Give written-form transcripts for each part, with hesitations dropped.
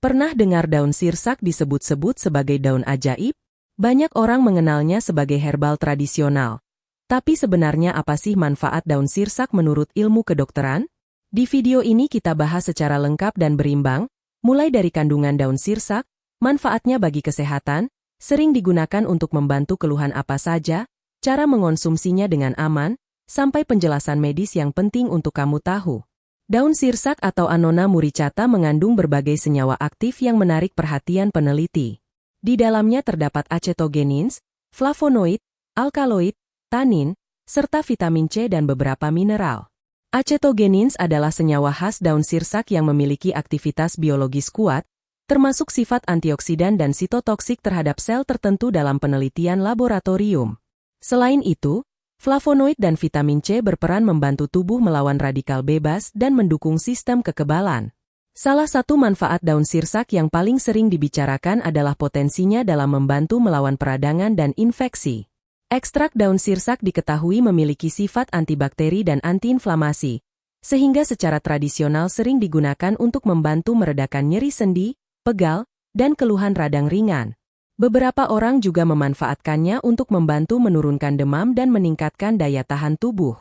Pernah dengar daun sirsak disebut-sebut sebagai daun ajaib? Banyak orang mengenalnya sebagai herbal tradisional. Tapi sebenarnya apa sih manfaat daun sirsak menurut ilmu kedokteran? Di video ini kita bahas secara lengkap dan berimbang, mulai dari kandungan daun sirsak, manfaatnya bagi kesehatan, sering digunakan untuk membantu keluhan apa saja, cara mengonsumsinya dengan aman, sampai penjelasan medis yang penting untuk kamu tahu. Daun sirsak atau Annona muricata mengandung berbagai senyawa aktif yang menarik perhatian peneliti. Di dalamnya terdapat acetogenins, flavonoid, alkaloid, tanin, serta vitamin C dan beberapa mineral. Acetogenins adalah senyawa khas daun sirsak yang memiliki aktivitas biologis kuat, termasuk sifat antioksidan dan sitotoksik terhadap sel tertentu dalam penelitian laboratorium. Selain itu, flavonoid dan vitamin C berperan membantu tubuh melawan radikal bebas dan mendukung sistem kekebalan. Salah satu manfaat daun sirsak yang paling sering dibicarakan adalah potensinya dalam membantu melawan peradangan dan infeksi. Ekstrak daun sirsak diketahui memiliki sifat antibakteri dan antiinflamasi, sehingga secara tradisional sering digunakan untuk membantu meredakan nyeri sendi, pegal, dan keluhan radang ringan. Beberapa orang juga memanfaatkannya untuk membantu menurunkan demam dan meningkatkan daya tahan tubuh.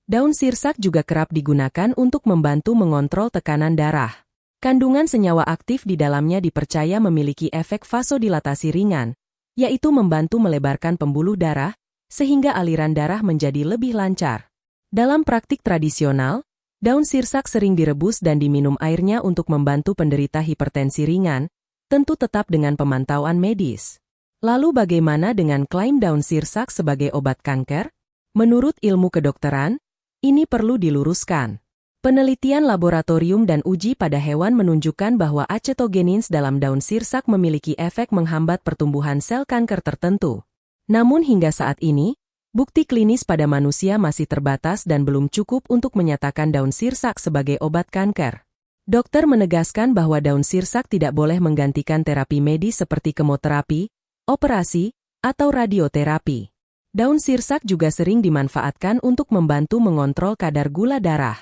Daun sirsak juga kerap digunakan untuk membantu mengontrol tekanan darah. Kandungan senyawa aktif di dalamnya dipercaya memiliki efek vasodilatasi ringan, yaitu membantu melebarkan pembuluh darah, sehingga aliran darah menjadi lebih lancar. Dalam praktik tradisional, daun sirsak sering direbus dan diminum airnya untuk membantu penderita hipertensi ringan, tentu tetap dengan pemantauan medis. Lalu bagaimana dengan klaim daun sirsak sebagai obat kanker? Menurut ilmu kedokteran, ini perlu diluruskan. Penelitian laboratorium dan uji pada hewan menunjukkan bahwa acetogenins dalam daun sirsak memiliki efek menghambat pertumbuhan sel kanker tertentu. Namun hingga saat ini, bukti klinis pada manusia masih terbatas dan belum cukup untuk menyatakan daun sirsak sebagai obat kanker. Dokter menegaskan bahwa daun sirsak tidak boleh menggantikan terapi medis seperti kemoterapi, operasi, atau radioterapi. Daun sirsak juga sering dimanfaatkan untuk membantu mengontrol kadar gula darah.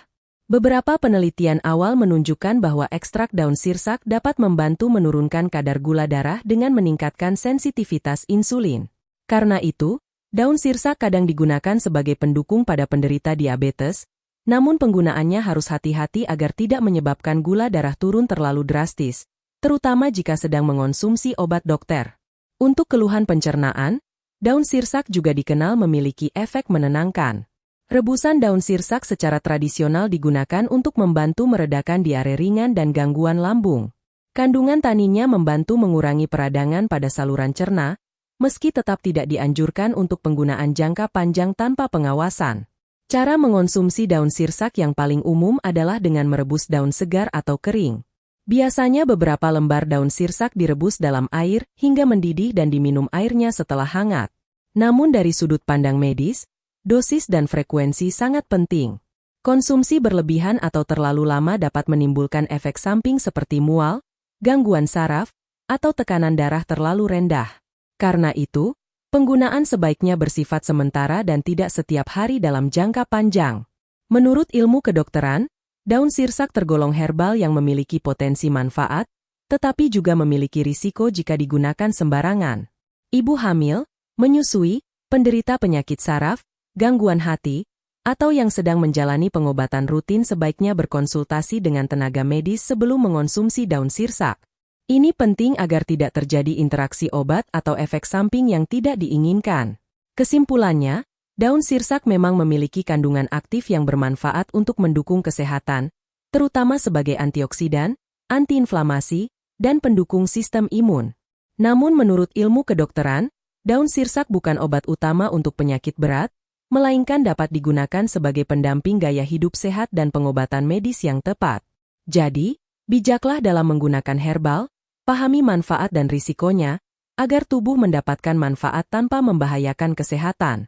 Beberapa penelitian awal menunjukkan bahwa ekstrak daun sirsak dapat membantu menurunkan kadar gula darah dengan meningkatkan sensitivitas insulin. Karena itu, daun sirsak kadang digunakan sebagai pendukung pada penderita diabetes, namun penggunaannya harus hati-hati agar tidak menyebabkan gula darah turun terlalu drastis, terutama jika sedang mengonsumsi obat dokter. Untuk keluhan pencernaan, daun sirsak juga dikenal memiliki efek menenangkan. Rebusan daun sirsak secara tradisional digunakan untuk membantu meredakan diare ringan dan gangguan lambung. Kandungan taninnya membantu mengurangi peradangan pada saluran cerna, meski tetap tidak dianjurkan untuk penggunaan jangka panjang tanpa pengawasan. Cara mengonsumsi daun sirsak yang paling umum adalah dengan merebus daun segar atau kering. Biasanya beberapa lembar daun sirsak direbus dalam air hingga mendidih dan diminum airnya setelah hangat. Namun dari sudut pandang medis, dosis dan frekuensi sangat penting. Konsumsi berlebihan atau terlalu lama dapat menimbulkan efek samping seperti mual, gangguan saraf, atau tekanan darah terlalu rendah. Karena itu, penggunaan sebaiknya bersifat sementara dan tidak setiap hari dalam jangka panjang. Menurut ilmu kedokteran, daun sirsak tergolong herbal yang memiliki potensi manfaat, tetapi juga memiliki risiko jika digunakan sembarangan. Ibu hamil, menyusui, penderita penyakit saraf, gangguan hati, atau yang sedang menjalani pengobatan rutin sebaiknya berkonsultasi dengan tenaga medis sebelum mengonsumsi daun sirsak. Ini penting agar tidak terjadi interaksi obat atau efek samping yang tidak diinginkan. Kesimpulannya, daun sirsak memang memiliki kandungan aktif yang bermanfaat untuk mendukung kesehatan, terutama sebagai antioksidan, antiinflamasi, dan pendukung sistem imun. Namun menurut ilmu kedokteran, daun sirsak bukan obat utama untuk penyakit berat, melainkan dapat digunakan sebagai pendamping gaya hidup sehat dan pengobatan medis yang tepat. Jadi, bijaklah dalam menggunakan herbal, pahami manfaat dan risikonya, agar tubuh mendapatkan manfaat tanpa membahayakan kesehatan.